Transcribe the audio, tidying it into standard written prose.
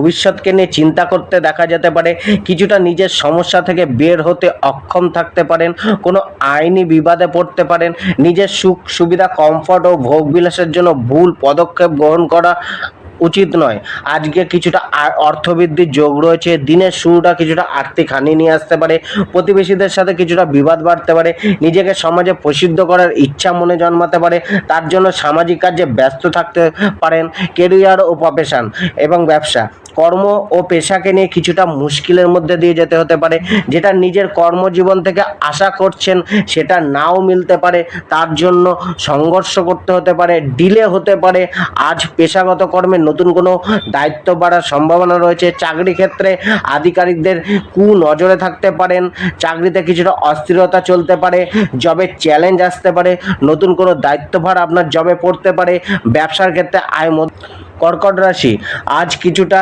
ভবিষ্যৎকে নিয়ে চিন্তা করতে দেখা যেতে পারে, কিছুটা নিজের সমস্যা থেকে বের হতে অক্ষম থাকতে পারেন, কোনো আইনি বিবাদে পড়তে পারেন, নিজের সুখ সুবিধা কমফর্ট ও ভোগবিলাসের জন্য ভুল পদক্ষেপ গ্রহণ করা উচিত নয়। আজকে কিছুটা অর্থবৃদ্ধির যোগ রয়েছে, দিনের শুরুটা কিছুটা আর্থিক হানি নিয়ে আসতে পারে, প্রতিবেশীদের সাথে কিছুটা বিবাদ বাড়তে পারে, নিজেকে সমাজে প্রসিদ্ধ করার ইচ্ছা মনে জন্মাতে পারে, তার জন্য সামাজিক কাজে ব্যস্ত থাকতে পারেন। কেরিয়ার ও প্রফেশন এবং ব্যবসা, কর্ম ও পেশাকে নিয়ে কিছুটা মুশকিলের মধ্যে দিয়ে যেতে হতে পারে, যেটা নিজের কর্মজীবন থেকে আশা করছেন সেটা নাও মিলতে পারে, তার জন্য সংঘর্ষ করতে হতে পারে, ডিলে হতে পারে। আজ পেশাগত কর্মে নতুন কোনো দায়িত্ব বাড়ার সম্ভাবনা রয়েছে। চাকরি ক্ষেত্রে আধিকারিকদের নজরে থাকতে পারেন, চাকরিতে কিছুটা অস্থিরতা চলতে পারে, জবে চ্যালেঞ্জ আসতে পারে, নতুন কোনো দায়িত্বভার আপনার জবে পড়তে পারে। ব্যবসার ক্ষেত্রে কর্কট রাশি, আজ কিছুটা